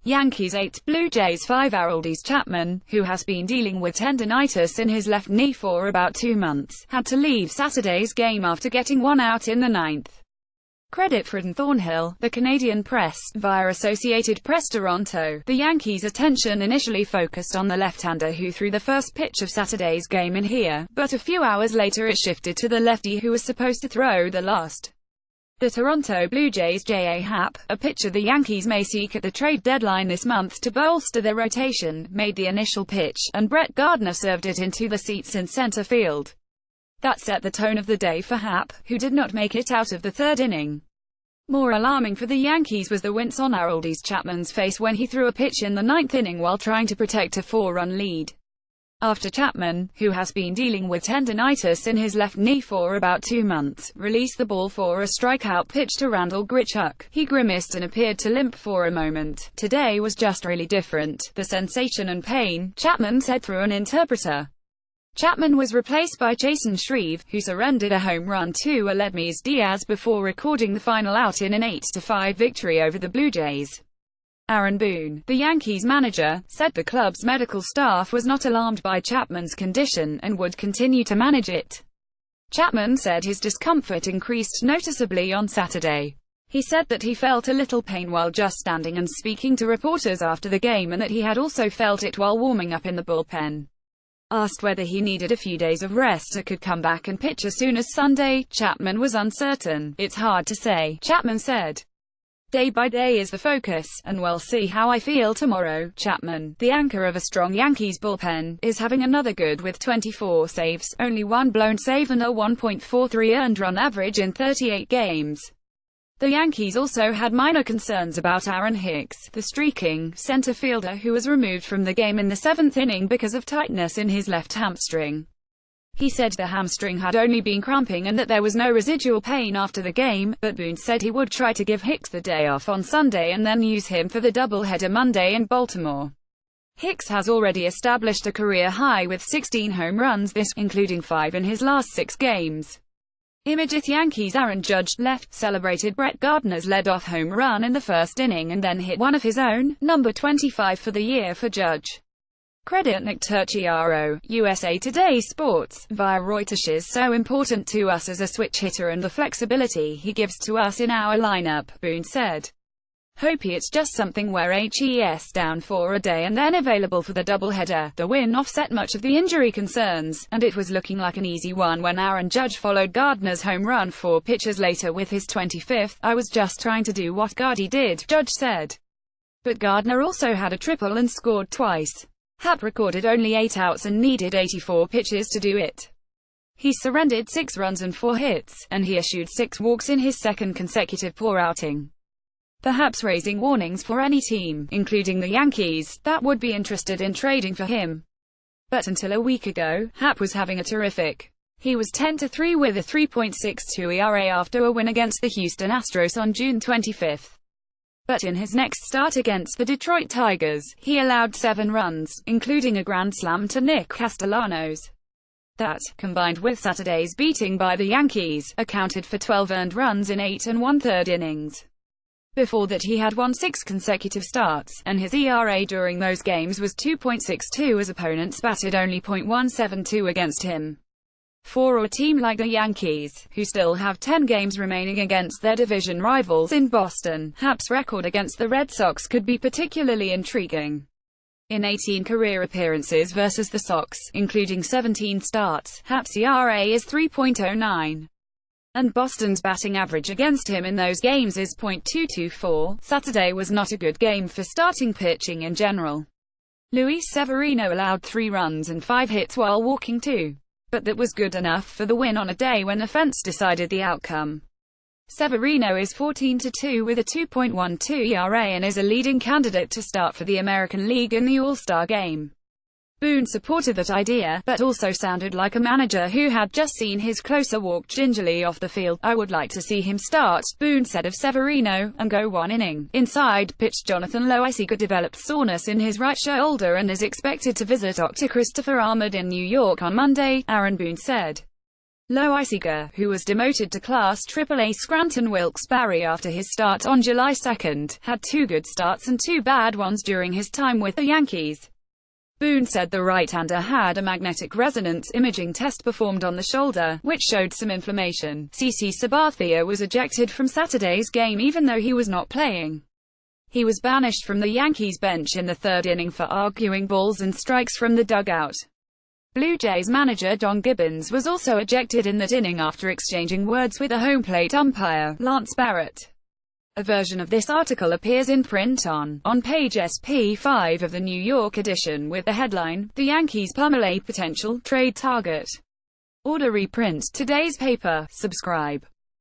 Yankees 8, Blue Jays 5. Aroldis Chapman, who has been dealing with tendinitis in his left knee for about 2 months, had to leave Saturday's game after getting one out in the ninth. Credit for Thornhill, the Canadian press, via Associated Press Toronto. The Yankees' attention initially focused on the left-hander who threw the first pitch of Saturday's game in here, but a few hours later it shifted to the lefty who was supposed to throw the last. The Toronto Blue Jays' J.A. Happ, a pitcher the Yankees may seek at the trade deadline this month to bolster their rotation, made the initial pitch, and Brett Gardner served it into the seats in center field. That set the tone of the day for Happ, who did not make it out of the third inning. More alarming for the Yankees was the wince on Aroldis Chapman's face when he threw a pitch in the ninth inning while trying to protect a 4-run lead. After Chapman, who has been dealing with tendinitis in his left knee for about 2 months, released the ball for a strikeout pitch to Randall Grichuk, he grimaced and appeared to limp for a moment. "Today was just really different. The sensation and pain," Chapman said through an interpreter. Chapman was replaced by Jason Shreve, who surrendered a home run to Aledmys Diaz before recording the final out in an 8-5 victory over the Blue Jays. Aaron Boone, the Yankees manager, said the club's medical staff was not alarmed by Chapman's condition, and would continue to manage it. Chapman said his discomfort increased noticeably on Saturday. He said that he felt a little pain while just standing and speaking to reporters after the game and that he had also felt it while warming up in the bullpen. Asked whether he needed a few days of rest or could come back and pitch as soon as Sunday, Chapman was uncertain. "It's hard to say," Chapman said. "Day by day is the focus, and we'll see how I feel tomorrow." Chapman, the anchor of a strong Yankees bullpen, is having another good with 24 saves, only one blown save and a 1.43 earned run average in 38 games. The Yankees also had minor concerns about Aaron Hicks, the streaking center fielder who was removed from the game in the 7th inning because of tightness in his left hamstring. He said the hamstring had only been cramping and that there was no residual pain after the game, but Boone said he would try to give Hicks the day off on Sunday and then use him for the doubleheader Monday in Baltimore. Hicks has already established a career high with 16 home runs including 5 in his last 6 games. Immediate Yankees Aaron Judge, left, celebrated Brett Gardner's leadoff home run in the first inning and then hit one of his own, number 25 for the year for Judge. Credit Nick Turchiaro, USA Today Sports, via Reuters. "Is so important to us as a switch hitter and the flexibility he gives to us in our lineup," Boone said. "Hope it's just something where he's down for a day and then available for the doubleheader." The win offset much of the injury concerns, and it was looking like an easy one when Aaron Judge followed Gardner's home run 4 pitches later with his 25th. "I was just trying to do what Gardy did," Judge said. But Gardner also had a triple and scored twice. Happ recorded only 8 outs and needed 84 pitches to do it. He surrendered 6 runs and 4 hits, and he issued 6 walks in his second consecutive poor outing. Perhaps raising warnings for any team, including the Yankees, that would be interested in trading for him. But until a week ago, Happ was having a terrific. He was 10-3 with a 3.62 ERA after a win against the Houston Astros on June 25. But in his next start against the Detroit Tigers, he allowed 7 runs, including a grand slam to Nick Castellanos. That, combined with Saturday's beating by the Yankees, accounted for 12 earned runs in 8 1/3 innings. Before that he had won 6 consecutive starts, and his ERA during those games was 2.62 as opponents batted only .172 against him. For a team like the Yankees, who still have 10 games remaining against their division rivals in Boston, Happ's record against the Red Sox could be particularly intriguing. In 18 career appearances versus the Sox, including 17 starts, Happ's ERA is 3.09. And Boston's batting average against him in those games is .224. Saturday was not a good game for starting pitching in general. Luis Severino allowed 3 runs and 5 hits while walking 2. But that was good enough for the win on a day when offense decided the outcome. Severino is 14-2 with a 2.12 ERA and is a leading candidate to start for the American League in the All-Star game. Boone supported that idea, but also sounded like a manager who had just seen his closer walk gingerly off the field. "I would like to see him start," Boone said of Severino, "and go 1 inning." Inside pitch Jonathan Loáisiga developed soreness in his right shoulder and is expected to visit Dr. Christopher Ahmed in New York on Monday, Aaron Boone said. Loisiger, who was demoted to Class AAA Scranton Wilkes-Barre after his start on July 2, had 2 good starts and 2 bad ones during his time with the Yankees. Boone said the right-hander had a magnetic resonance imaging test performed on the shoulder, which showed some inflammation. CC Sabathia was ejected from Saturday's game even though he was not playing. He was banished from the Yankees bench in the 3rd inning for arguing balls and strikes from the dugout. Blue Jays manager Don Gibbons was also ejected in that inning after exchanging words with the home plate umpire, Lance Barrett. A version of this article appears in print on page SP5 of the New York edition with the headline, "The Yankees pummel a potential trade target." Order reprint today's paper. Subscribe.